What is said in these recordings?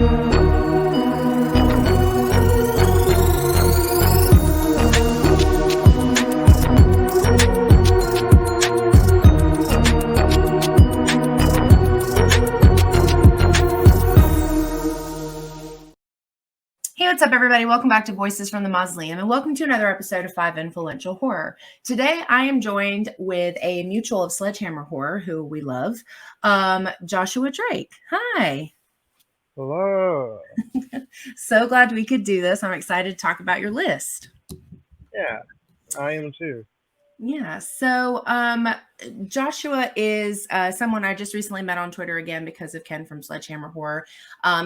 Hey, what's up, everybody? Welcome back to Voices from the Mausoleum, and welcome to another episode of 5 Influential Horror. Today, I am joined with a mutual of Sledgehammer Horror, who we love, Joshua Drake. Hi. Hello. So glad we could do this. I'm excited to talk about your list. Yeah, I am too. Yeah. So Joshua is someone I just recently met on Twitter again because of Ken from Sledgehammer Horror.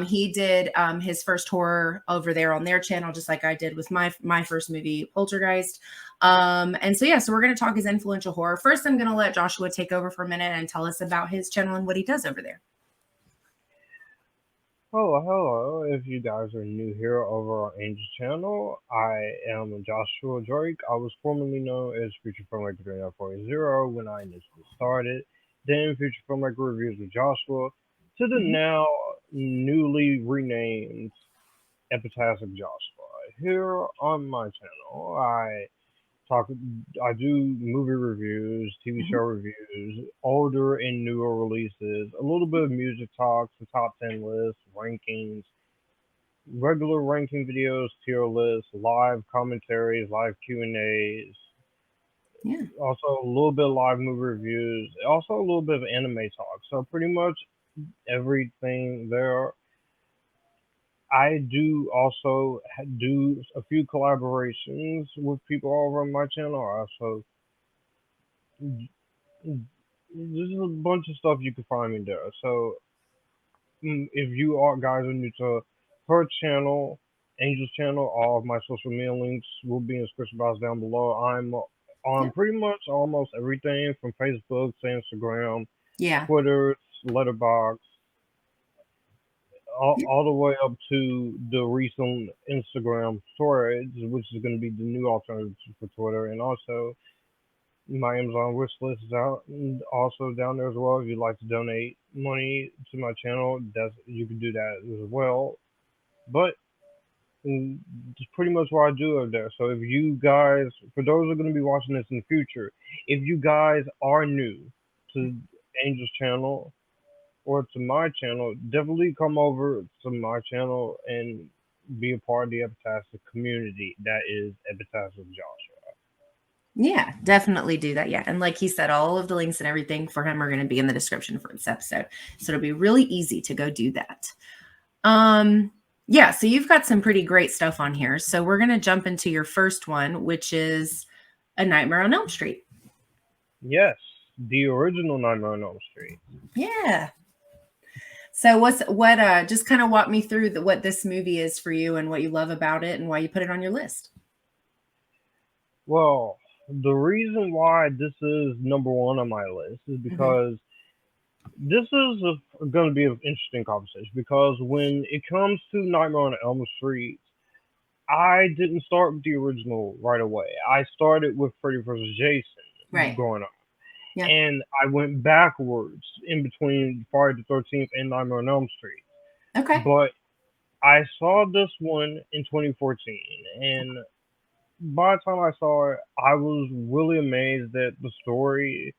He did his first horror over there on their channel, just like I did with my first movie, Poltergeist. And so, yeah, so we're going to talk his influential horror. First, I'm going to let Joshua take over for a minute and tell us about his channel and what he does over there. Hello. If you guys are new here over on Angel's channel, I am Joshua Drake. I was formerly known as Future Filmmaker 3940 when I initially started. Then Future Filmmaker Reviews with Joshua to the now newly renamed Epitaph of Joshua. Here on my channel, I do movie reviews, TV show reviews, older and newer releases, a little bit of music talks, the top 10 lists, rankings, regular ranking videos, tier lists, live commentaries, live Q&As, Yeah. also a little bit of live movie reviews, also a little bit of anime talk. So pretty much everything there. I do also do a few collaborations with people over on my channel. I also there's a bunch of stuff you can find me there. So if you are guys are new to her channel, Angel's channel, all of my social media links will be in the description box down below. I'm on pretty much almost everything from Facebook to Instagram, Twitter, Letterboxd, all the way up to the recent Instagram Threads, which is going to be the new alternative for Twitter, and also my Amazon wish list is out and also down there as well. If you'd like to donate money to my channel, you can do that as well. But it's pretty much what I do over there. So if you guys, for those who are going to be watching this in the future, if you guys are new to Angel's channel or to my channel, definitely come over to my channel and be a part of the Epitaph community that is Epitaph of Joshua. Yeah, definitely do that. Yeah. And like he said, all of the links and everything for him are going to be in the description for this episode. So it'll be really easy to go do that. Yeah, so you've got some pretty great stuff on here. So we're going to jump into your first one, which is A Nightmare on Elm Street. Yes, the original Nightmare on Elm Street. Yeah. So just kind of walk me through what this movie is for you and what you love about it and why you put it on your list. Well, the reason why this is number one on my list is because this is going to be an interesting conversation, because when it comes to Nightmare on Elm Street, I didn't start with the original right away. I started with Freddy vs. Jason growing up. Yeah. And I went backwards in between Friday the 13th and Nightmare on Elm Street. Okay. But I saw this one in 2014, and by the time I saw it, I was really amazed at the story.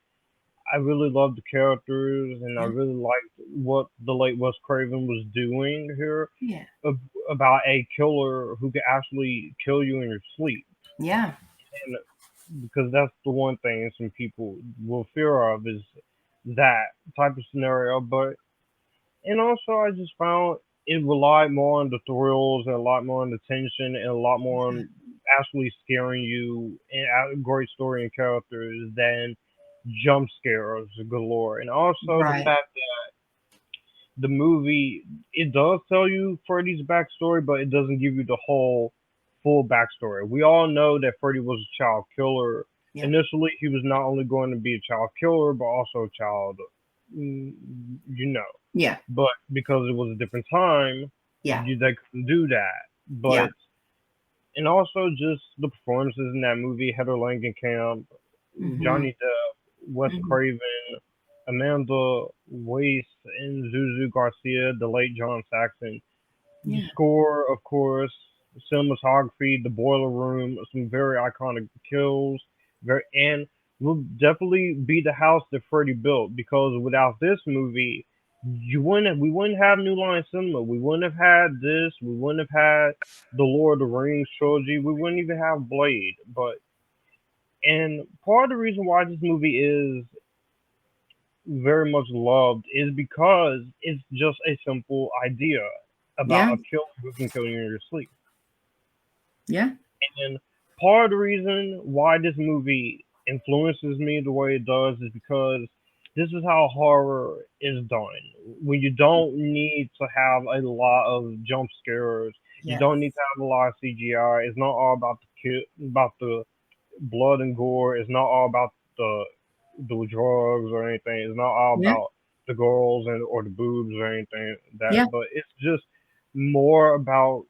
I really loved the characters, and I really liked what the late Wes Craven was doing here. Yeah. About a killer who could actually kill you in your sleep. Yeah. And because that's the one thing some people will fear of, is that type of scenario. And also I just found it relied more on the thrills and a lot more on the tension and a lot more on actually scaring you, and a great story and characters than jump scares galore. And also the fact that the movie, it does tell you Freddy's backstory, but it doesn't give you the whole full backstory. We all know that Freddy was a child killer. Yeah. Initially, he was not only going to be a child killer, but also a child, Yeah. But because it was a different time, they couldn't do that. But and also just the performances in that movie: Heather Langenkamp, Johnny Depp, Wes Craven, Amanda Weiss, and Zuzu Garcia, the late John Saxon. The Yeah. score, of course, cinematography, the boiler room, some very iconic kills, and will definitely be the house that Freddy built because without this movie, we wouldn't have New Line Cinema. We wouldn't have had this. We wouldn't have had the Lord of the Rings trilogy. We wouldn't even have Blade. And part of the reason why this movie is very much loved is because it's just a simple idea about Yeah. a killer who can kill you in your sleep. Yeah. And part of the reason why this movie influences me the way it does is because this is how horror is done. When you don't need to have a lot of jump scares, you Yes. don't need to have a lot of CGI. It's not all about about the blood and gore. It's not all about the drugs or anything. It's not all Yeah. about the girls and or the boobs or anything Yeah. that. But it's just more about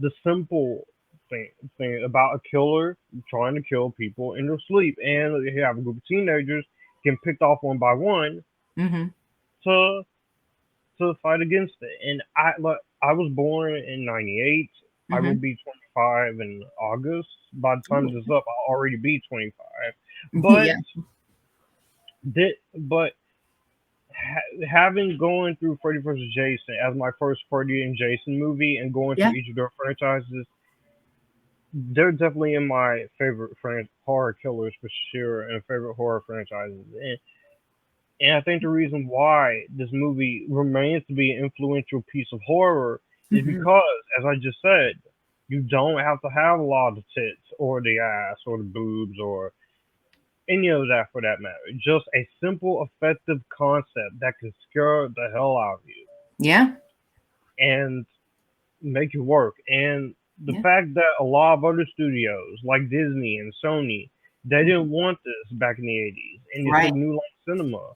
the simple thing about a killer trying to kill people in their sleep, and you have a group of teenagers getting picked off one by one Mm-hmm. to fight against it. And I was born in '98. I will Mm-hmm. be 25 in August. By the time this is up, I'll already be 25. But Yeah. but having going through Freddy vs. Jason as my first Freddy and Jason movie and going through Yeah. each of their franchises, they're definitely in my favorite horror killers for sure, and favorite horror franchises. And I think the reason why this movie remains to be an influential piece of horror is Mm-hmm. because, as I just said, you don't have to have a lot of the tits or the ass or the boobs or any of that for that matter. Just a simple, effective concept that can scare the hell out of you Yeah. and make it work. And the Yeah. fact that a lot of other studios like Disney and Sony, they didn't want this back in the 80s, and they Right. took New Line Cinema.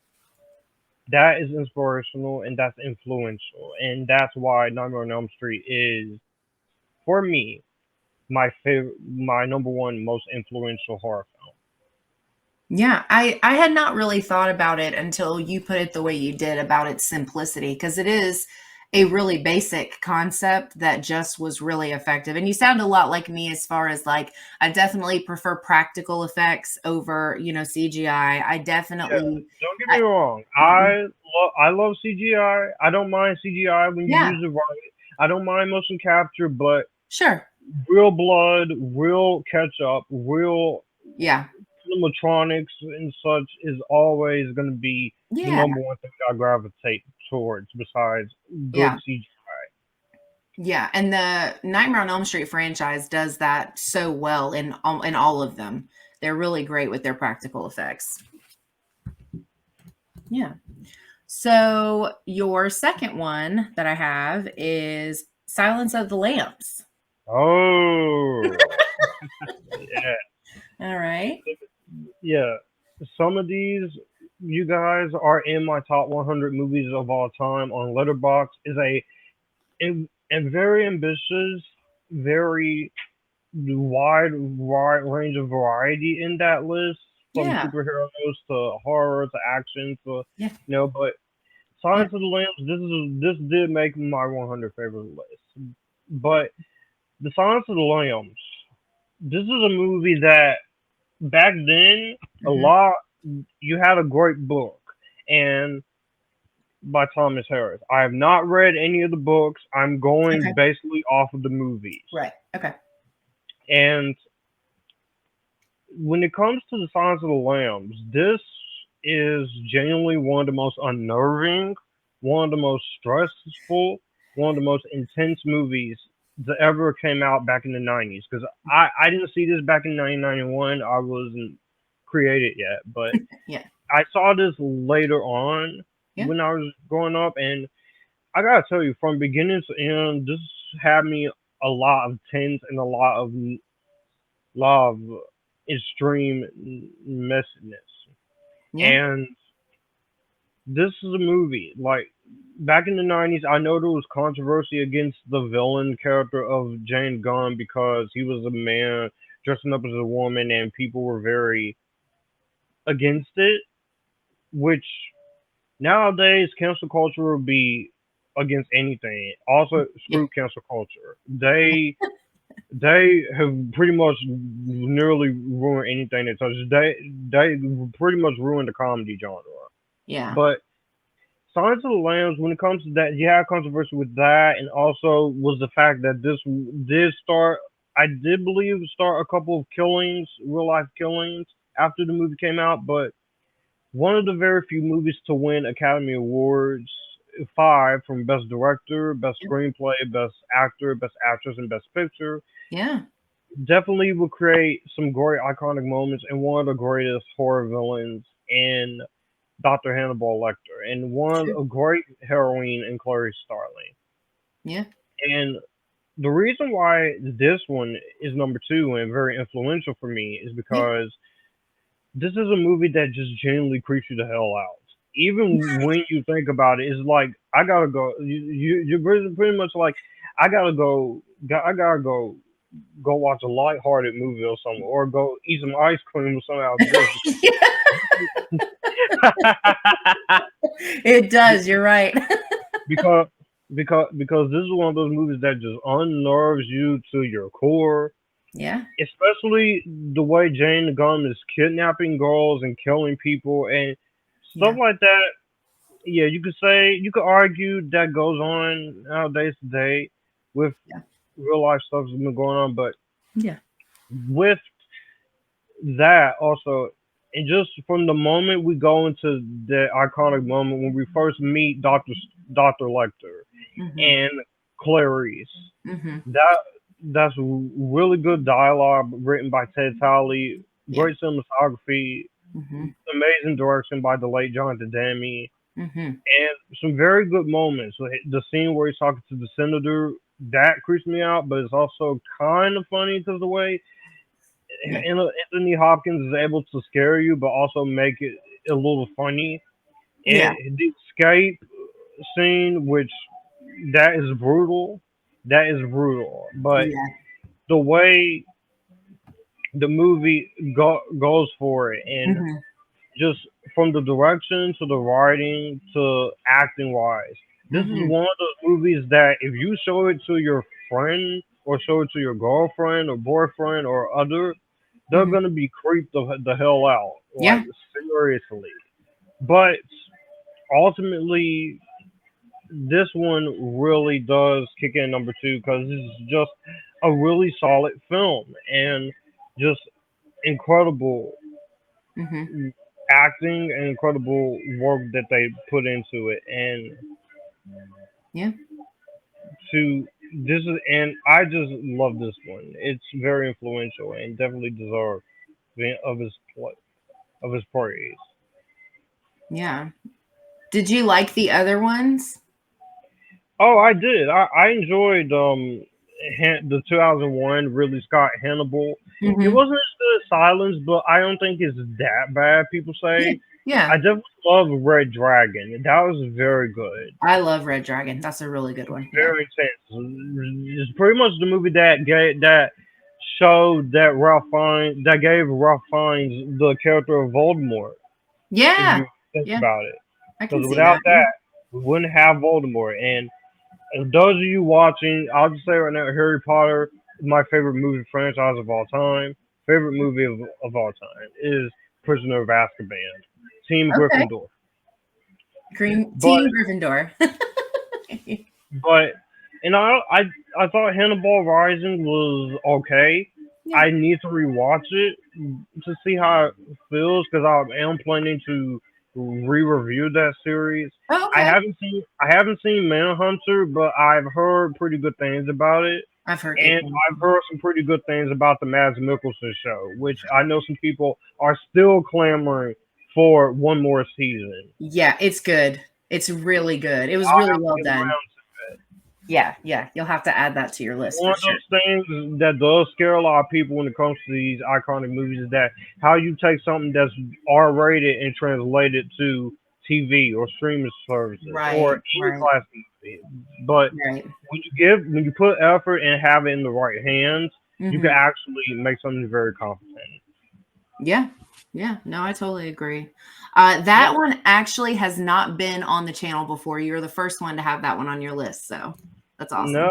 That is inspirational and that's influential, and that's why Nightmare on Elm Street is, for me, my favorite, my number one most influential horror film. Yeah, I had not really thought about it until you put it the way you did about its simplicity because it is a really basic concept that just was really effective. And you sound a lot like me as far as like I definitely prefer practical effects over, CGI. I Yeah, definitely don't get me I, wrong. mhm. I love CGI. I don't mind CGI when you Yeah, use it right. I don't mind motion capture, but sure. real blood, real ketchup, real Yeah. animatronics and such is always going to be the Yeah. number one thing I gravitate towards besides good Yeah. CGI. Yeah, and the Nightmare on Elm Street franchise does that so well in all of them. They're really great with their practical effects. Yeah. So your second one that I have is Silence of the Lambs. Oh, yeah, All right. yeah. Some of these, you guys, are in my top 100 movies of all time on Letterboxd. Is and very ambitious, very wide range of variety in that list, from Yeah. superheroes to horror to action to Yeah. but Yeah. Silence of the Lambs, this did make my 100 favorite list. But the Silence of the Lambs, this is a movie that back then a Hmm. lot you had a great book and by Thomas Harris. I have not read any of the books. I'm going Okay. basically off of the movies. Right. Okay. And when it comes to the Silence of the Lambs, this is genuinely one of the most unnerving, one of the most stressful, one of the most intense movies that ever came out back in the 90s. Because I didn't see this back in 1991. I wasn't created yet. But Yeah. I saw this later on Yeah. when I was growing up. And I got to tell you, from beginning to end, this had me a lot of tense and a lot of extreme messiness. Yeah. And this is a movie like back in the 90s. I know there was controversy against the villain character of Jane Gunn because he was a man dressing up as a woman, and people were very against it. Which nowadays cancel culture would be against anything. Also, Yeah. screw cancel culture. They have pretty much nearly ruined anything they touch. They pretty much ruined the comedy genre. Yeah. But Silence of the Lambs, when it comes to that, you had controversy with that, and also was the fact that this did start. I did believe start a couple of killings, real life killings, after the movie came out. But one of the very few movies to win Academy Awards, five, from Best Director, Best Screenplay, Best Actor, Best Actress, and Best Picture, Yeah. definitely will create some great iconic moments, and one of the greatest horror villains in Dr. Hannibal Lecter, and one True. a great heroine in Clarice Starling. Yeah. And the reason why this one is number two and very influential for me is Yeah. because this is a movie that just genuinely creeps you the hell out. Even when you think about it, it's like I gotta go. You're pretty much like I gotta go. I gotta go watch a lighthearted movie or something, or go eat some ice cream or something out of this It does. You're right. because because this is one of those movies that just unnerves you to your core. Yeah. Especially the way Jane Gunn is kidnapping girls and killing people and stuff Yeah. like that. Yeah, you could argue that goes on nowadays today with Yeah. real life stuff that's been going on, but Yeah. with that also, and just from the moment we go into the iconic moment when we first meet Doctor Lecter Mm-hmm. and Clarice, Mm-hmm. that that's really good dialogue written by Ted Talley, Yeah. great cinematography, Mm-hmm. amazing direction by the late Jonathan Demme, Mm-hmm. and some very good moments. The scene where he's talking to the senator, that creeps me out, but it's also kind of funny because the way Yeah. Anthony Hopkins is able to scare you, but also make it a little funny. Yeah. And the escape scene, which that is brutal, that is brutal. But Yeah. the way the movie goes for it, and Mm-hmm. just from the direction to the writing to acting wise, this is Mm-hmm. one of those movies that if you show it to your friend or show it to your girlfriend or boyfriend or other, they're Mm-hmm. gonna be creeped the hell out, like Yeah. seriously. But ultimately, this one really does kick in number two because this is just a really solid film and just incredible Mm-hmm. acting and incredible work that they put into it. And Yeah. to this is and I just love this one. It's very influential and definitely deserves of his of his praise. Yeah. Did you like the other ones? Oh, I did. I enjoyed the 2001 Ridley Scott Hannibal. It Mm-hmm. wasn't as good as Silence, but I don't think it's that bad. People Yeah. say I Yeah. definitely love Red Dragon. That was very good. I love Red Dragon. That's a really good one. Yeah. Very intense. It's pretty much the movie that showed that Ralph Fiennes that gave Ralph Fiennes the character of Voldemort. If Yeah. you think Yeah. about it, I can because see without that. Yeah. that, we wouldn't have Voldemort. And those of you watching, I'll just say right now, Harry Potter is my favorite movie franchise of all time. Favorite movie of all time is Prisoner of Azkaban. Team Okay. Gryffindor. Green But Team Gryffindor. but and I thought Hannibal Rising was okay. Yeah. I need to rewatch it to see how it feels because I am planning to re-review that series. Oh, okay. I haven't seen Manhunter, but I've heard pretty good things about it, I've heard good and things. I've heard some pretty good things about the Mads Mikkelsen show, which I know some people are still clamoring for one more season. Yeah, it's good. It's really good. It was I'll really have to well get done. around to it. Yeah, yeah. You'll have to add that to your list One for of sure. those things that does scare a lot of people when it comes to these iconic movies is that how you take something that's R rated and translate it to TV or streaming services or Right, any right, classic movie. But right. when you put effort and have it in the right hands, you can Hmm. actually make something very competent. Yeah. Yeah, no, I totally agree. That one actually has not been on the channel before. You're the first one to have that one on your list, so that's awesome. No,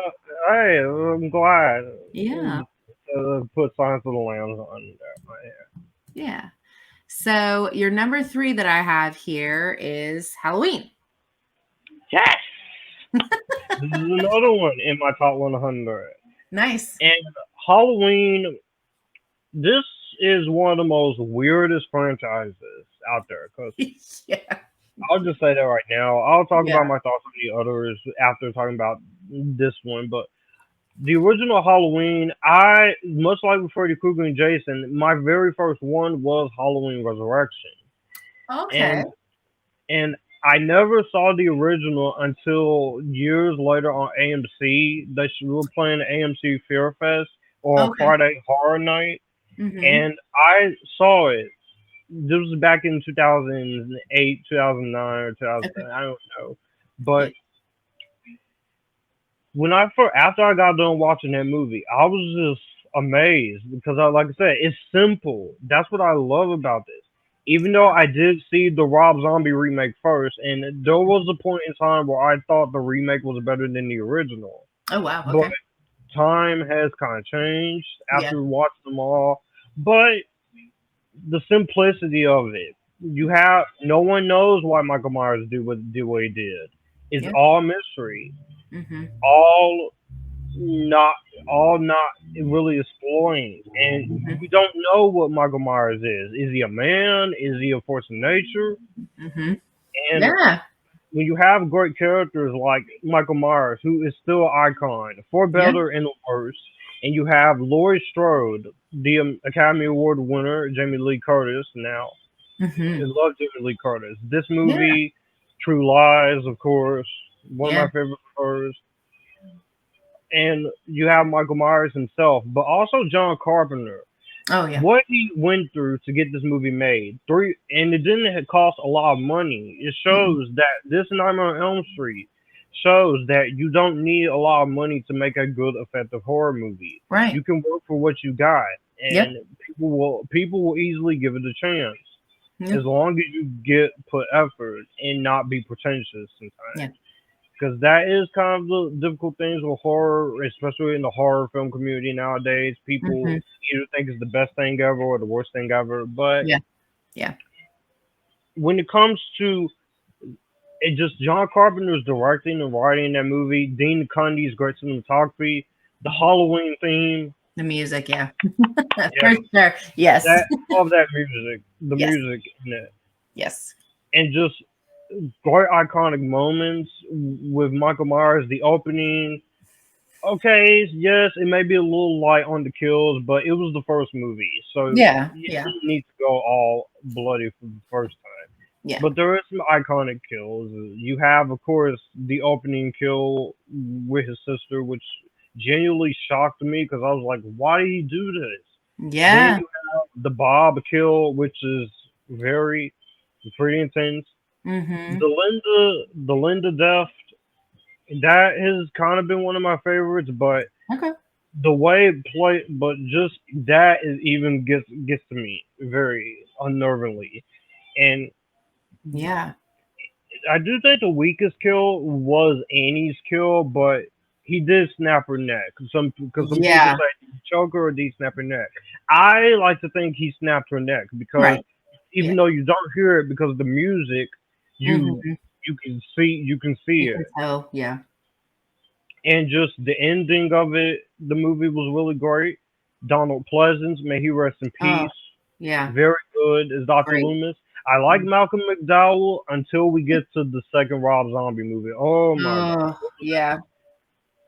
hey, I'm glad. Yeah, Put Silence of the Lambs on there. yeah. So your number 3 that I have here is Halloween. Yes! This is another one in my top 100. Nice. And Halloween, this is one of the most weirdest franchises out there. Because Yeah, I'll just say that right now. I'll talk yeah. about my thoughts on the others after talking about this one. But the original Halloween, much like with Freddy Krueger and Jason, my very first one was Halloween Resurrection. Okay. And and I never saw the original until years later on AMC. Were playing AMC Fear Fest or Okay. Friday Horror Night, Mhm. and I saw it. This was back in 2008, 2009, or Okay. 2010. I don't know, Yeah. but after I got done watching that movie, I was just amazed because like I said, it's simple. That's what I love about this. Even though I did see the Rob Zombie remake first, and there was a point in time where I thought the remake was better than the original, Oh, wow. but Okay. time has kind of changed Yeah. after watching them all. But the simplicity of it, you have no one knows why Michael Myers did what he did. It's Yeah. all mystery, Mhm. all not not really exploring, and Mhm. we don't know what Michael Myers is. Is he a man? Is he a force of nature? Mhm. And Yeah. when you have great characters like Michael Myers, who is still an icon, for Yeah. better and worse, and you have Laurie Strode, the Academy Award winner, Jamie Lee Curtis. Now, I Mhm. love Jamie Lee Curtis. This Yeah. movie, True Lies, of course, one of my Yeah. favorite of hers. And you have Michael Myers himself, but also John Carpenter. Oh, yeah. What he went through to get this movie made, and it didn't cost a lot of money. It Mm-mm. shows that this Nightmare on Elm Street shows that you don't need a lot of money to make a good, effective horror movie. Right. You can work for what you got, Yep. and people will easily give it a chance Yeah. as long as you get put effort and not be pretentious Yeah. sometimes, because that is kind of the difficult things with horror, especially in the horror film community nowadays. People Mhm. either think it's the best thing ever or the worst thing ever. But Yeah. Yeah. when it comes to it, just John Carpenter's directing and writing that movie, Dean Cundy's great cinematography, the Halloween theme, The music, yeah. yeah, For sure. Yes. that all of that music, the Yes. music in it, Yes. and just great iconic moments with Michael Myers, the opening. Okay, yes, it may be a little light on the kills, but it was the first movie, so Yeah. you Yeah. didn't need to go all bloody for the first time. Yeah. But there is some iconic kills. You have, of course, the opening kill with his sister, which genuinely shocked me because I was like, why did he do this? Then Yeah. you have the Bob kill, which is pretty intense. Mhm. The Linda death, that has kind of been one of my favorites, but Okay. the way it played, but just that is even gets to me very unnervingly. And Yeah. I do think the weakest kill was Annie's kill, but he did snap her neck. Because some people Yeah. say did he choke her or did he snap her neck. I like to think he snapped her neck because Right. Yeah. even though you don't hear it because of the music, you Mhm. you can see You can it. tell. Yeah. And just the ending of it, the movie was really great. Donald Pleasance, may he rest in Oh, peace. yeah. Very good as Dr. Great. Loomis. I like Malcolm McDowell until we get to the second Rob Zombie movie. Oh my god. Oh, yeah.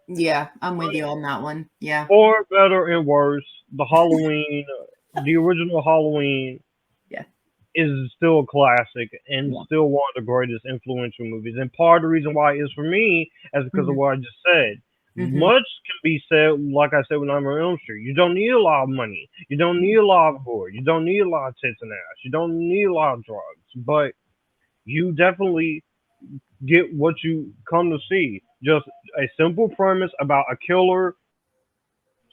Yeah. I'm with you on that one. Yeah. For better and worse, the original Halloween Yeah. is still a classic and Yeah. still one of the greatest influential movies. And part of the reason why it is for me is because of Mhm. what I just said. Mhm. Much can be said, like I said, when I'm on Elm Street. You don't need a lot of money. You don't need a lot of gore. You don't need a lot of tits and ass. You don't need a lot of drugs. But you definitely get what you come to see. Just a simple premise about a killer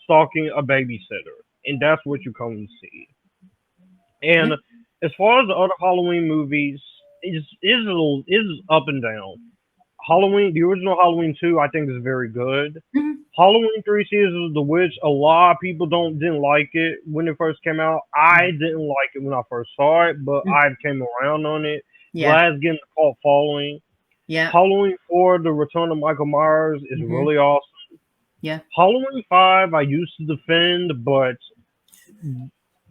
stalking a babysitter. And that's what you come to see. And Yeah. as far as the other Halloween movies, is up and down. Halloween, the original Halloween 2, I think is very good. Mhm. Halloween 3 Seasons of the Witch, a lot of people don't didn't like it when it first came out. I didn't like it when I first saw it, but Mhm. I came around on it. Yeah. Glad it's getting a cult following. Yeah. Halloween 4, The Return of Michael Myers is Hmm. really awesome. Yeah. Halloween 5, I used to defend, but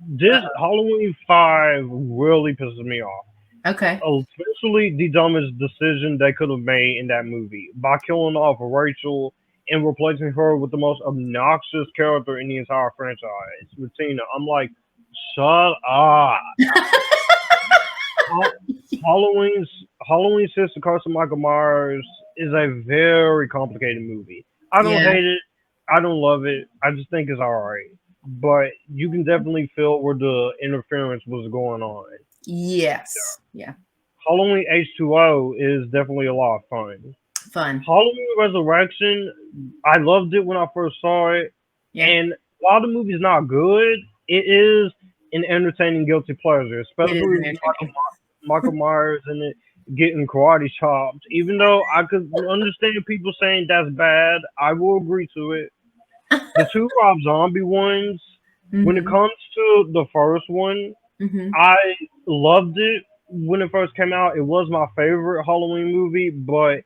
this Uh-oh. Halloween 5 really pisses me off. Okay. Especially the dumbest decision they could have made in that movie by killing off Rachel and replacing her with the most obnoxious character in the entire franchise, with Tina. I'm like, shut up. Ha- Halloween's Halloween Six: The Curse of Michael Myers is a very complicated movie. I don't Yeah. hate it. I don't love it. I just think it's alright. But you can definitely feel where the interference was going on. Yes. Yeah. Halloween H2O is definitely a lot of fun. Fun. Halloween Resurrection, I loved it when I first saw it, Yeah. and while the movie's not good, it is an entertaining guilty pleasure, It is especially with entertaining. Michael Myers and it getting karate chopped. Even though I could understand people saying that's bad, I will agree to it. The two Rob Zombie ones, when it Hmm. comes to the first one, Hmm. I loved it when it first came out. It was my favorite Halloween movie, but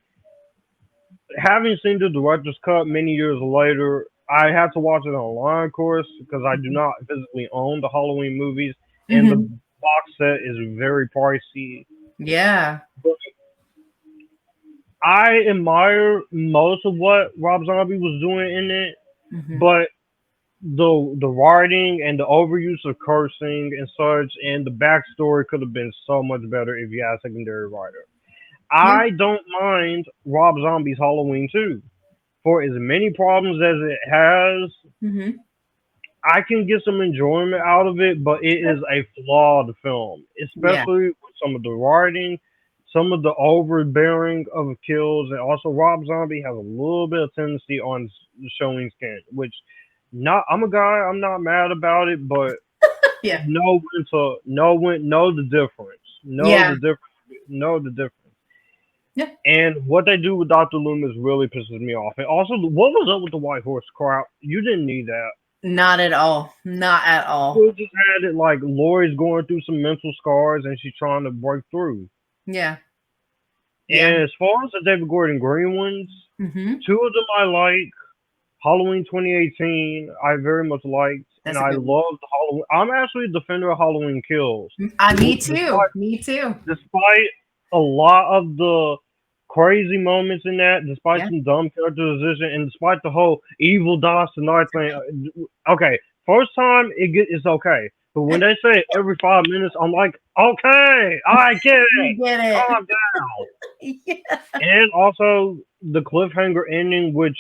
having seen the director's cut many years later, I had to watch it online, of course, because I do not physically own the Halloween movies, and the Hmm. box set is very pricey. Yeah. But I admire most of what Rob Zombie was doing in it, Hmm. but the writing and the overuse of cursing and such, and the backstory could have been so much better if you had a secondary writer. Yeah. I don't mind Rob Zombie's Halloween 2. For as many problems as it has, Hmm. I can get some enjoyment out of it, but it is a flawed film, Yeah. especially with some of the writing, some of the overbearing of kills, and also Rob Zombie has a little bit of tendency on showing skin, which not I'm a guy, I'm not mad about it, but Yeah. know the difference, Yeah. know the difference. Yeah. And what they do with Dr. Loomis really pisses me off. And also, what was up with the White Horse crowd? You didn't need that. Not at all. Not at all. You just had it like Lori's going through some mental scars and she's trying to break through. Yeah. Yeah. And as far as the David Gordon Green ones, Hmm. two of them I like. Halloween 2018, I very much liked, and That's a I good one. loved Halloween. I'm actually a defender of Halloween Kills. Me too. Despite Me too. despite a lot of the crazy moments in that, despite Yeah. some dumb characterization, and despite the whole evil does tonight thing. Okay, first time it's okay, but when they say it every 5 minutes, I'm like, okay, I get it, You get calm down. it. Yeah. And also the cliffhanger ending, which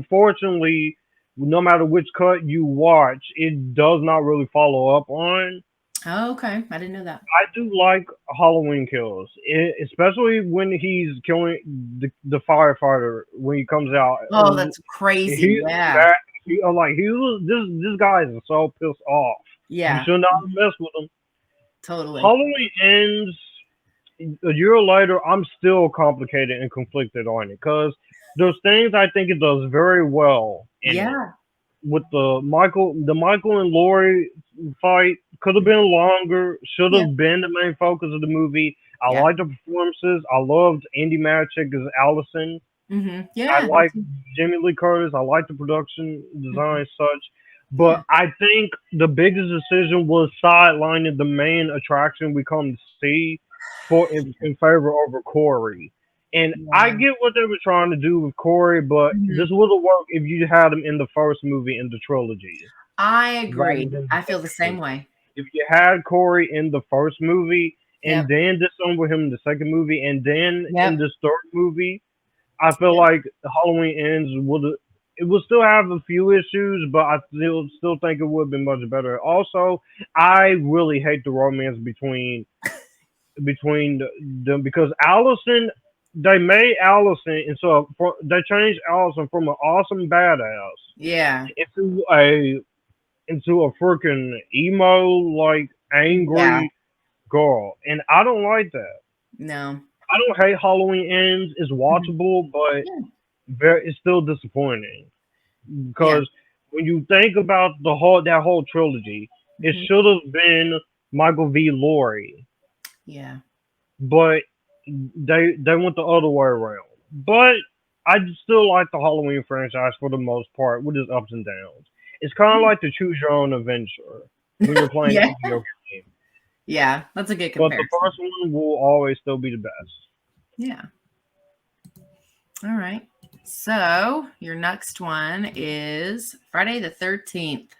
unfortunately, no matter which cut you watch, it does not really follow up on. Oh, okay. I didn't know that. I do like Halloween kills, especially when he's killing the firefighter when he comes out. Oh, that's crazy. He's Yeah. mad. I'm like he was this guy is so pissed off. You Yeah. should not mess with him. Totally. Halloween ends a year later. I'm still complicated and conflicted on it because there's things I think it does very well in it. Yeah. With the Michael and Laurie fight could have been longer, should Yeah. have been the main focus of the movie. I Yeah. liked the performances. I loved Andy Marichik as Allison. Hmm. I Yeah. Me liked too. Jimmy Lee Curtis. I liked the production design Mhm. and such. Yeah. But I think the biggest decision was sidelining the main attraction we come to see in favor over Corey. And I Yeah. get what they were trying to do with Corey, but this Mhm. would have worked if you had him in the first movie in the trilogy I rather agree. than the I feel the second same movie. way. If you had Corey in the first movie and Yep. then did something with him in the second movie and then in Yep. this third movie, I feel Yep. like Halloween Ends would it would still have a few issues, but I still think it would have been much better. Also, I really hate the romance between them because Allison they made Allison and so they changed Allison from an awesome badass Yeah. into a freaking emo like Yeah. angry. girl, and I don't like that. No. I don't hate Halloween Ends. It's Mhm. watchable, but Yeah. it's still disappointing Yeah. because when you think about that whole trilogy, it Mhm. should have been Michael V. Laurie, Yeah. but they went the other way around. But I still like the Halloween franchise for the most part, with its ups and downs. It's kind of like the choose your own adventure when you're playing a Yeah. video game. Yeah. That's a good But the comparison. first one will always still be the best. Yeah. All right. So your next one is Friday the 13th.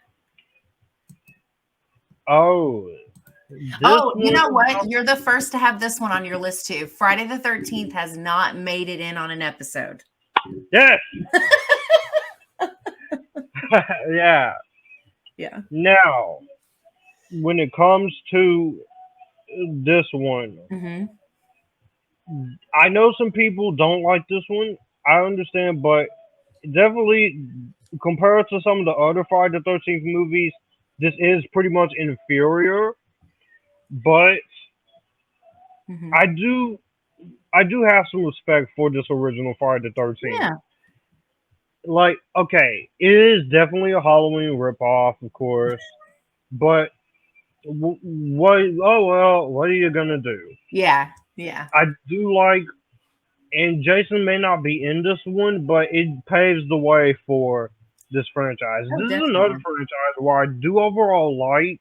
Oh, this Oh, you one, know what? You're the first to have this one on your list too. Friday the 13th has not made it in on an episode. yes, yeah. Yeah. Now, when it comes to this one, Mm-hmm. I know some people don't like this one. I understand, but definitely compared to some of the other Friday the 13th movies, this is pretty much inferior. But Mm-hmm. I do, I do have some respect for this original Friday the 13th. Yeah. Like, okay, it is definitely a Halloween ripoff, of course, but what? Oh well, what are you gonna do? Yeah. Yeah. I do like, and Jason may not be in this one, but it paves the way for this franchise. Oh, This is another definitely. franchise where I do overall like,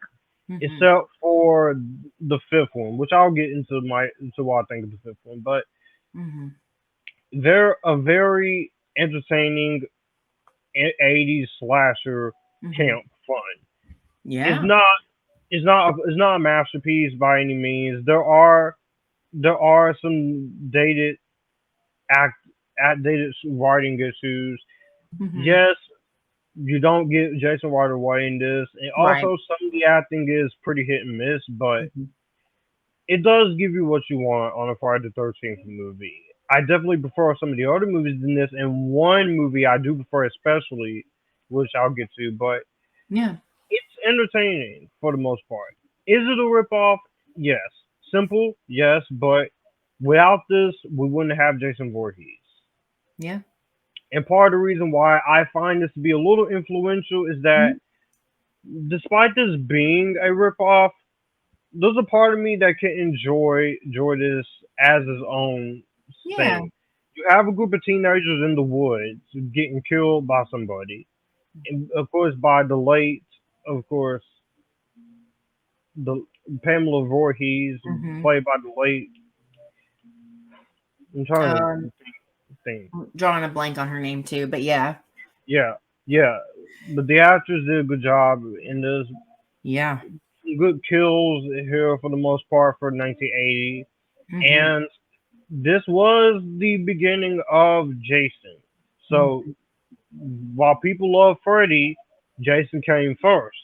Mm-hmm. except for the fifth one, which I'll get into what I think of the fifth one. But Mm-hmm. they're a very entertaining 80s slasher Mm-hmm. camp fun. It's Yeah. not it's not a masterpiece by any means. There are some act dated writing issues. Mm-hmm. Yes, you don't get Jason Ryder away in this, and Right. also some of the acting is pretty hit and miss, but Mm-hmm. it does give you what you want on a Friday the 13th movie. I definitely prefer some of the other movies than this, and one movie I do prefer especially, which I'll get to, but Yeah. it's entertaining for the most part. Is it a ripoff? Yes. Simple? Yes, but without this, we wouldn't have Jason Voorhees. Yeah. And part of the reason why I find this to be a little influential is that Mhm. despite this being a ripoff, there's a part of me that can enjoy this as its own Yeah. thing. You have a group of teenagers in the woods getting killed by somebody, and of course by the late, of course, the Pamela Voorhees, Mm-hmm. played by the late. I'm trying Um, to think. drawing a blank on her name too, but yeah. Yeah, yeah. But the actors did a good job in this. Yeah. Good kills here for the most part for 1980, Mm-hmm. and this was the beginning of Jason. So Mm-hmm. while people love Freddy, Jason came first.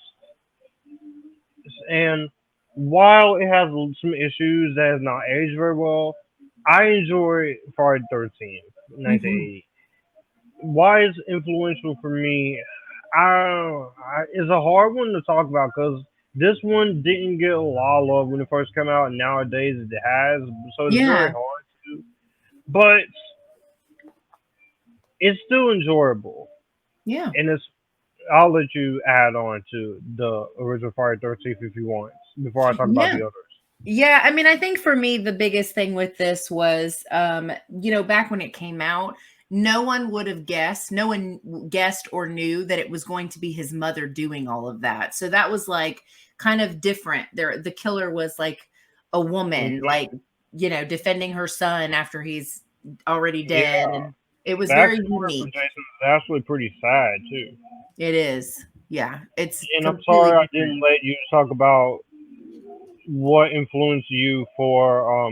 And while it has some issues that has not aged very well, I enjoy Friday the 13th, Mm-hmm. 1980. Why it's influential for me, it's a hard one to talk about because this one didn't get a lot of love when it first came out, and nowadays it has, so it's very Yeah. hard to. But it's still enjoyable, Yeah. and it's. I'll let you add on to the original Friday the 13th if you want before I talk about Yeah. the others. Yeah, I mean, I think for me, the biggest thing with this was, back when it came out, no one would have guessed, no one guessed or knew that it was going to be his mother doing all of that. So that was like kind of different. There, the killer was like a woman, Mhm. like, defending her son after he's already dead. Yeah, And it was very backstory for unique. Jason is actually pretty sad too. It is. Yeah, it's And I'm completely sorry I different. didn't let you talk about what influenced you for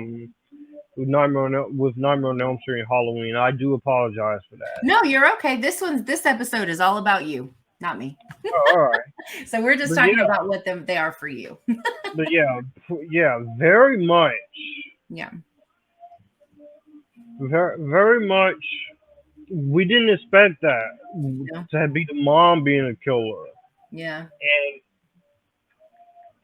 with Nightmare on Elm Street and Halloween. I do apologize for that. No, you're okay. This episode is all about you, not me. Oh, all right, So we're just but talking yeah, about what they are for you. but yeah, very much, Yeah. very much. We didn't expect that No. to be the mom being a killer, Yeah. and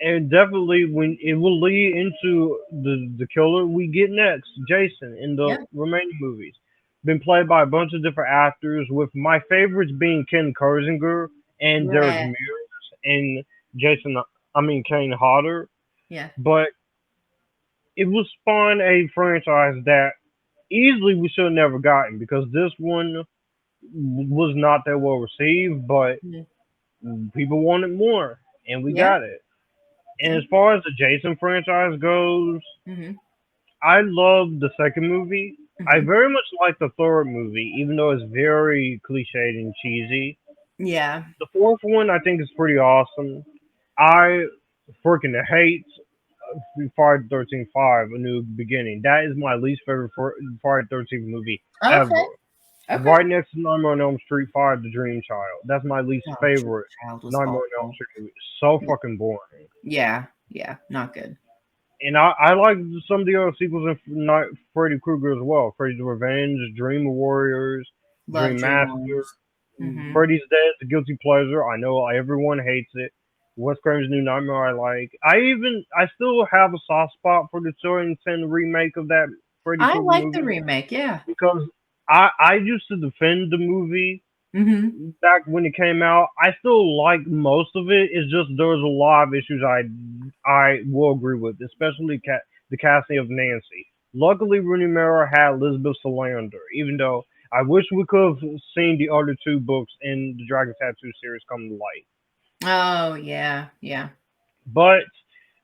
and definitely when it will lead into the killer we get next, Jason, in the Yep. remaining movies. Been played by a bunch of different actors, with my favorites being Ken Kersinger and Derek Yeah. Mears and Jason. I mean Kane Hodder, Yeah. but it will spawn a franchise that easily we should have never gotten because this one was not that well received, but Mhm. people wanted more, and we Yeah. got it. And Yeah. as far as the Jason franchise goes, Hmm. I love the second movie. I Hmm. very much like the third movie, even though it's very cliched and cheesy. Yeah. The fourth one I think is pretty awesome. I freaking hate Friday the 13th 5, A New Beginning. That is my least favorite Friday the 13th movie ever. Okay. Okay. Right next to Nightmare on Elm Street 5, The Dream Child. That's my least Oh, Dream favorite Child was Nightmare on Elm awful. Street movie. So Yeah. fucking boring. Yeah. Yeah. Not good. And I like some of the other sequels in Night Freddy Krueger as well. Freddy's Revenge, Dream Warriors, Love Dream Dream Master, Warriors. Hmm. Freddy's Dead, The Guilty Pleasure. I know everyone hates it. Wes Craven's New Nightmare I like. I still have a soft spot for the 2010 remake of that Freddy I Krueger like the movie remake. Yeah. because I used to defend the movie Hmm. back when it came out. I still like most of it. It's just there's a lot of issues I will agree with, especially the casting of Nancy. Luckily, Rooney Mara had Elizabeth Salander, even though I wish we could have seen the other two books in the Dragon Tattoo series come to light. Oh yeah. Yeah. But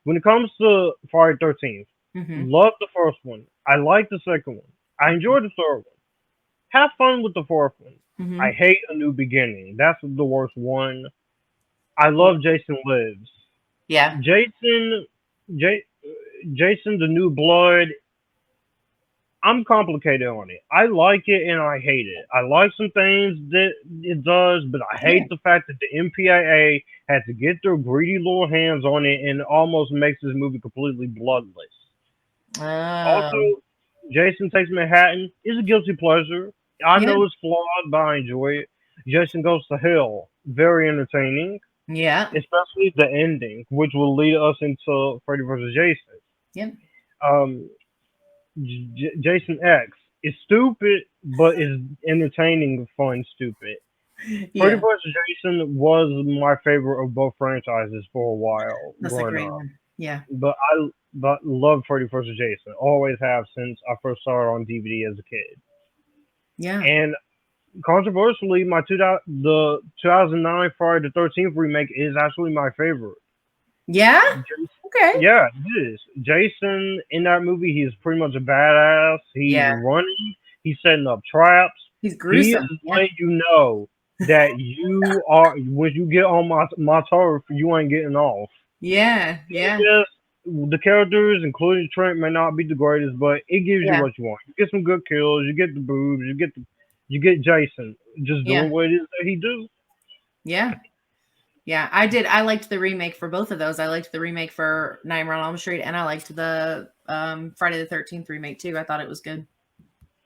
when it comes to Friday 13th, Hmm. love the first one. I like the second one. I enjoy the third one. Have fun with the fourth one. I Hmm. hate A New Beginning. That's the worst one. I love Jason Lives. Yeah. Jason, J, Jason the New Blood. I'm complicated on it. I like it and I hate it. I like some things that it does, but I Yeah. hate the fact that the MPAA had to get their greedy little hands on it and almost makes this movie completely bloodless. Also, Oh. Jason Takes Manhattan is a guilty pleasure. I Yeah. know it's flawed, but I enjoy it. Jason Goes to Hell, very entertaining, Yeah. especially the ending, which will lead us into Freddy vs. Jason. Yep. Um, Jason X is stupid, but is entertaining, fun, stupid. Freddy Yeah. vs. Jason was my favorite of both franchises for a while That's a growing great up, one. Yeah. but love Freddy vs. Jason. Always have since I first saw it on DVD as a kid. Yeah. And controversially, the 2009 Friday the 13th remake is actually my favorite. Yeah. Okay. Yeah, it is. Jason in that movie, he's pretty much a badass. He's Yeah. running. He's setting up traps. He's He is gruesome. Yeah. letting you know that you are when you get on my turf, you ain't getting off. Yeah. It Yeah. just the characters, including Trent, may not be the greatest, but it gives you Yeah. what you want. You get some good kills. You get the boobs. You get Jason just Yeah. doing what it is that he do. Yeah. Yeah. I did. I liked the remake for both of those. I liked the remake for Nightmare on Elm Street, and I liked the Friday the 13th remake too. I thought it was good.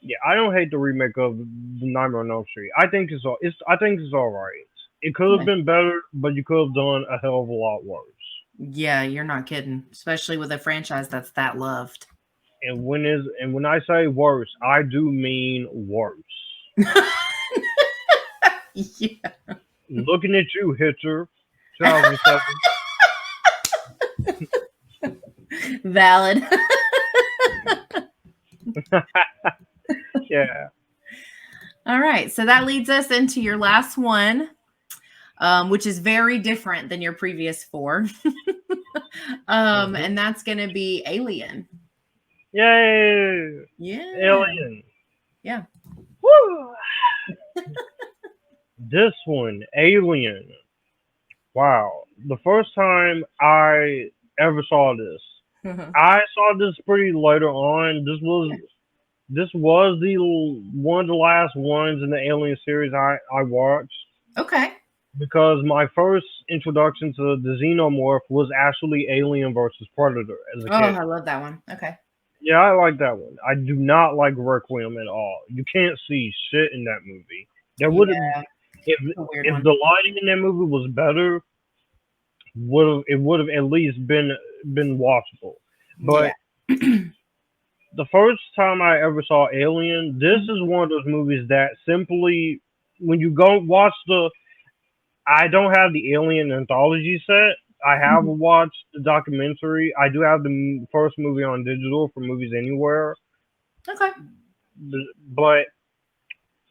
Yeah, I don't hate the remake of the Nightmare on Elm Street. I think it's all right. It could have Yeah. been better, but you could have done a hell of a lot worse. Yeah, you're not kidding. Especially with a franchise that's that loved. And when I say worse, I do mean worse. Yeah. Looking at you, Hitcher, 2007. Valid. Yeah. All right. So that leads us into your last one, which is very different than your previous four. And that's going to be Alien. Yay! Yeah. Alien. Yeah. Woo! This one, Alien. Wow. The first time I ever saw this, I saw this pretty later on. This was the one of the last ones in the Alien series I watched Okay. because my first introduction to the Xenomorph was actually Alien versus Predator as a Oh, kid. I love that one. Okay. Yeah, I like that one. I do not like Requiem at all. You can't see shit in that movie. There would have Yeah. if A weird if one. the lighting in that movie was better, would have at least been watchable. Yeah. But the first time I ever saw Alien, this Mhm. is one of those movies that simply when you go watch the I don't have the Alien anthology set. I have Mhm. watched the documentary. I do have the first movie on digital for Movies Anywhere, Okay. but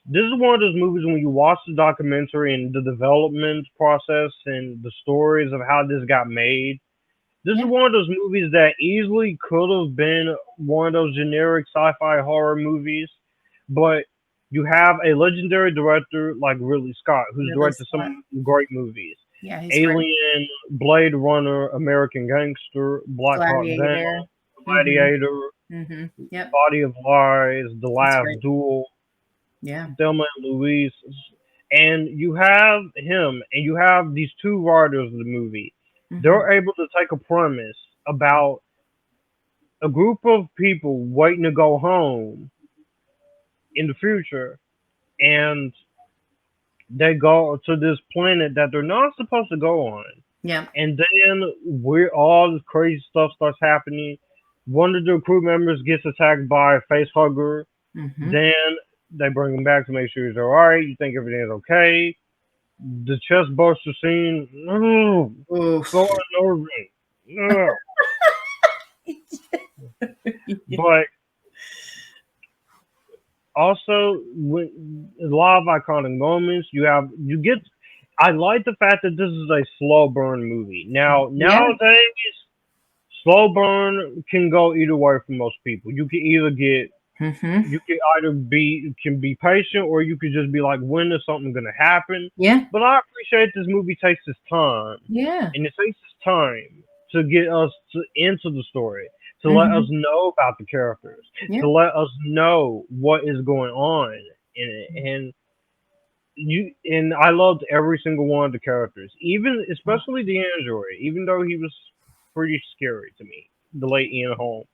this is one of those movies when you watch the documentary and the development process and the stories of how this got made. This is Yeah. one of those movies that easily could have been one of those generic sci-fi horror movies, but you have a legendary director like Ridley Scott, who's Really directed smart. some great movies: Yeah, he's great. Alien, Blade Runner, American Gangster, Black Hawk Down, Gladiator. Mhm. Gladiator, Mhm. Yep. Body of Lies, The He's Last great. Duel, Yeah. Thelma and Louise, and you have him, and you have these two writers of the movie. Mhm. They're able to take a premise about a group of people waiting to go home in the future, and they go to this planet that they're not supposed to go on. Yeah. And then we're all this crazy stuff starts happening. One of the crew members gets attacked by a face hugger. Mhm. Then they bring him back to make sure he's all right. You think everything's okay. The chest burster scene, so Oof. unnerving. Ugh. But also, when a lot of iconic moments, you get. I like the fact that this is a slow burn movie. Now Yeah. nowadays, slow burn can go either way for most people. Mhm. You can either be patient or you could just be like, when is something gonna happen? Yeah. But I appreciate this movie takes its time, Yeah. and it takes its time to get us into the story, to let us Mhm. know about the characters, Yeah. to let us know what is going on in it, and I loved every single one of the characters, even especially the android, even though he was pretty scary to me. The late Ian Holm.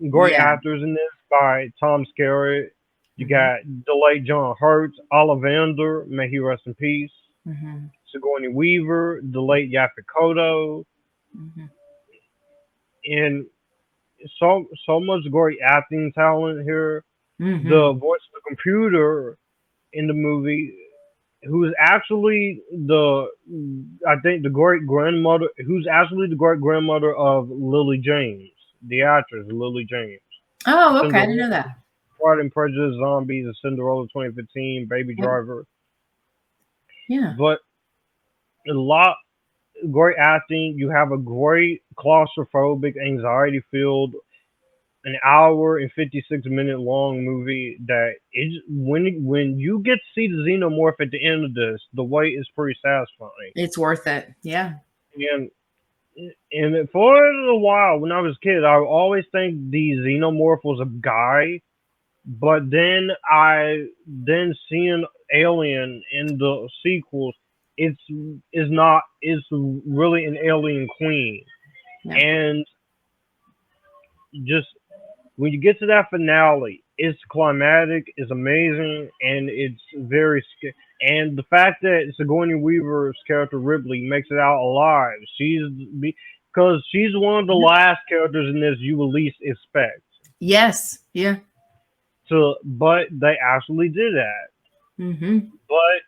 Great Yeah. actors in this by Tom Skerritt. You Mhm. got the late John Hurt, Ollivander, may he rest in peace. Mhm. Sigourney Weaver, the late Yaphet Kotto, Mhm. and so much great acting talent here. Mhm. The voice of the computer in the movie, who's actually the I think the great grandmother, who's actually the great grandmother of Lily James, the actress Lily James. Oh, okay. I didn't Cinderella, know that. Pride and Prejudice, Zombies, and Cinderella 2015, Baby Yep. Driver. Yeah. But a lot great acting. You have a great claustrophobic, anxiety filled, an hour and 56-minute long movie that is when you get to see the xenomorph at the end of this, the wait is pretty satisfying. It's worth it. Yeah. And for a while when I was a kid, I would always think the xenomorph was a guy. But then seeing Alien in the sequels, it's is not it's really an alien queen, Yeah. and just when you get to that finale, it's climatic, it's amazing, and it's and the fact that Sigourney Weaver's character Ripley makes it out alive, because she's one of the Yeah. last characters in this you will least expect. Yes. Yeah. But they actually did that. Mhm. But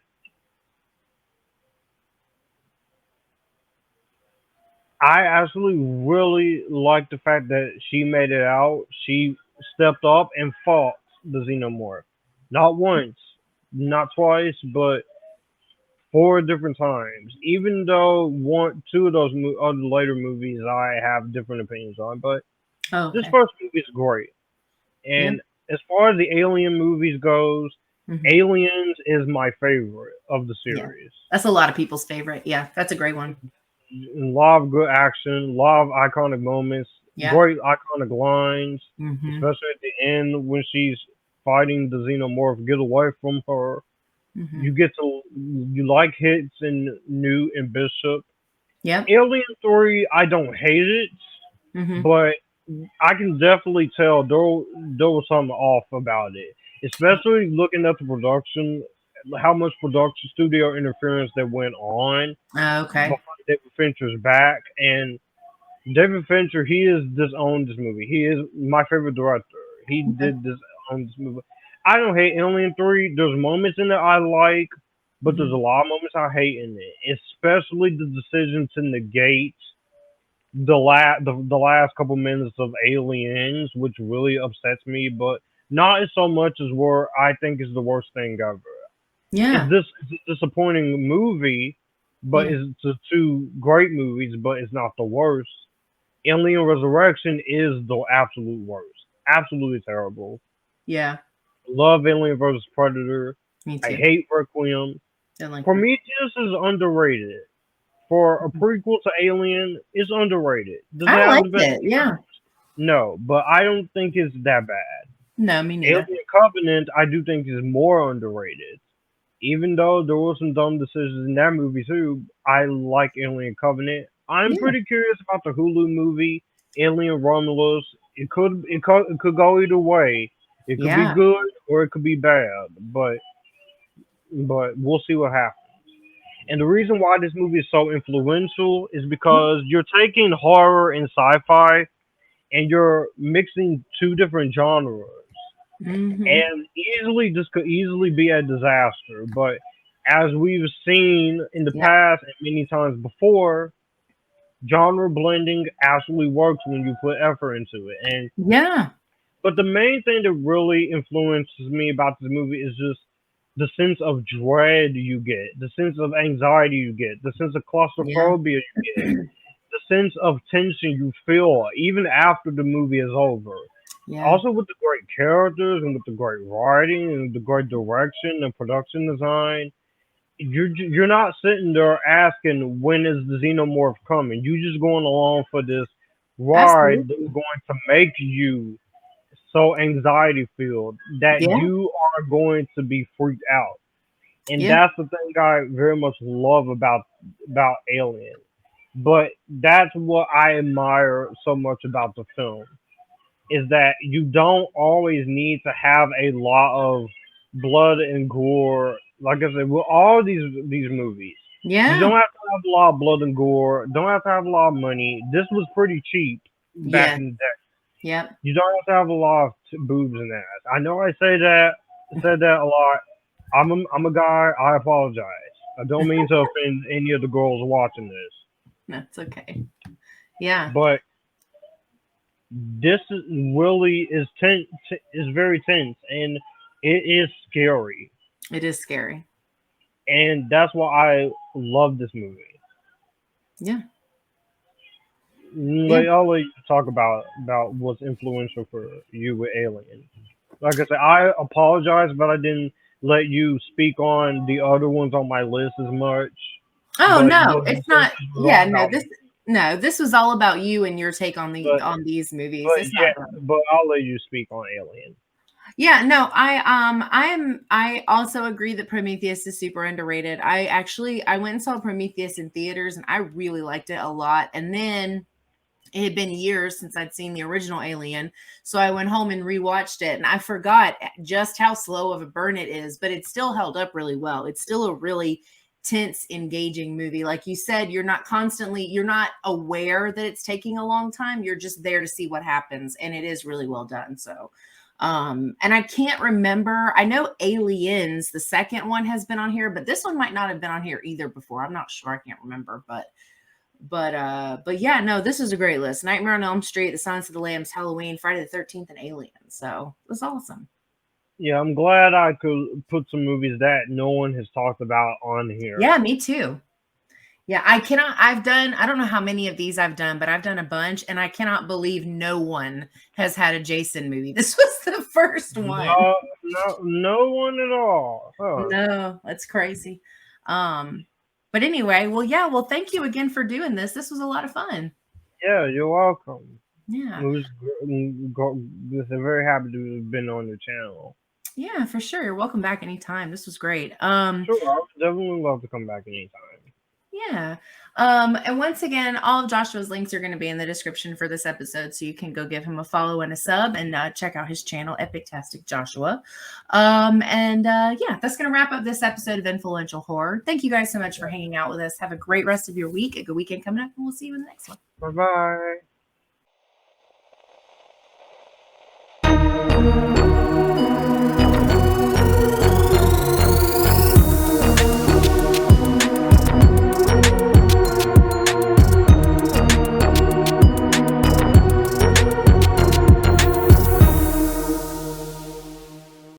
I actually really like the fact that she made it out. She stepped up and fought the xenomorph. Not once, not twice, but four different times. Even though two of those other later movies I have different opinions on, but Oh, this okay. first movie is great. Yeah. And as far as the Alien movies goes, Mhm. Aliens is my favorite of the Yeah. series. That's a lot of people's favorite. Yeah. That's a great one. A lot of good action, a lot of iconic moments, Yeah. great iconic lines, Mhm. especially at the end when she's fighting the xenomorph. Get away from her. Mhm. You like hits in Newt and Bishop. Yep. Alien 3, I don't hate it, Mhm. but I can definitely tell there was something off about it. Especially looking at the production how much production studio interference that went on Okay. behind David Fincher's back. And David Fincher, he is disowned this movie. He is my favorite director. He Okay. did disown this movie. I don't hate Alien 3. There's moments in it I like, but there's a Mhm. lot of moments I hate in it, especially the decision to negate the last couple minutes of Aliens, which really upsets me, but not as so much as where I think is the worst thing ever. Yeah. It's a disappointing movie, but Yeah. it's two great movies, but it's not the worst. Alien Resurrection is the absolute worst. Absolutely terrible. Yeah. Love Alien vs Predator. Me I too. hate Requiem. Don't like her. Prometheus is underrated. For a prequel to Alien, it's underrated. Does it I have the liked best? it. Yeah. No, but I don't think it's that bad. No, me neither. Alien Covenant, I do think is more underrated. Even though there were some dumb decisions in that movie too, I like Alien Covenant. I'm Yeah. pretty curious about the Hulu movie Alien Romulus. It could go either way. It could be Yeah. good or it could be bad, but we'll see what happens. And the reason why this movie is so influential is because you're taking horror and sci-fi and you're mixing two different genres. Mm-hmm. And easily this could easily be a disaster. But as we've seen in the Yeah. past and many times before, genre blending actually works when you put effort into it. And Yeah. but the main thing that really influences me about this movie is just the sense of dread you get, the sense of anxiety you get, the sense of Yeah. claustrophobia you get, the sense of tension you feel even after the movie is over. Yeah. Also with the great characters and with the great writing and the great direction and production design, you're not sitting there asking when is the xenomorph coming. You just going along for this ride that's Absolutely. going to make you so anxiety filled that Yeah. you are going to be freaked out. And Yeah. that's the thing I very much love about Alien. But that's what I admire so much about the film is that you don't always need to have a lot of blood and gore. Like I said, with all these movies, you don't Yeah. have to have a lot of blood and gore. Don't have to have a lot of money. This was pretty cheap back Yeah. in the day. Yep. You don't have to have a lot of boobs and ass. I know I said that a lot. I'm a guy. I apologize. I don't mean to offend any of the girls watching this, That's okay. Yeah. but this really is tense. Is very tense and it is scary, It is scary. and that's why I love this movie. Yeah. Yeah. I'll let you talk about what's influential for you with Alien. Like I said, I apologize, but I didn't let you speak on the other ones on my list as much. Oh But no, this it's not. was all Yeah, no, about this me. no, this was all about you and your take on But these movies. but It's not yeah, about me. but I'll let you speak on Alien. Yeah, no, I also agree that Prometheus is super underrated. I went and saw Prometheus in theaters and I really liked it a lot. And then it had been years since I'd seen the original Alien. So I went home and rewatched it and I forgot just how slow of a burn it is, but it still held up really well. It's still a really tense, engaging movie. Like you said, you're not aware that it's taking a long time. You're just there to see what happens. And it is really well done. So and I can't remember. I know Aliens, the second one has been on here, but this one might not have been on here either before. I'm not sure. I can't remember, but yeah, no, this is a great list. Nightmare on Elm Street, The Silence of the Lambs, Halloween, Friday the 13th, and Alien. So it was awesome. Yeah, I'm glad I could put some movies that no one has talked about on here. Yeah, me too. Yeah, I don't know how many of these I've done, but I've done a bunch, and I cannot believe no one has had a Jason movie. This was the first one. No one at all. Huh. No, that's crazy. Um, but anyway, well, yeah, well, thank you again for doing this. This was a lot of fun. Yeah, you're welcome. It Yeah. was just very happy to have been on the channel. Yeah, for sure. You're welcome back anytime. This was great. Sure, I would definitely love to come back anytime. Yeah. And once again, all of Joshua's links are going to be in the description for this episode, so you can go give him a follow and a sub and check out his channel, Epictastic Joshua. Yeah, that's going to wrap up this episode of Influential Horror. Thank you guys so much for hanging out with us. Have a great rest of your week, a good weekend coming up, and we'll see you in the next one. Bye-bye.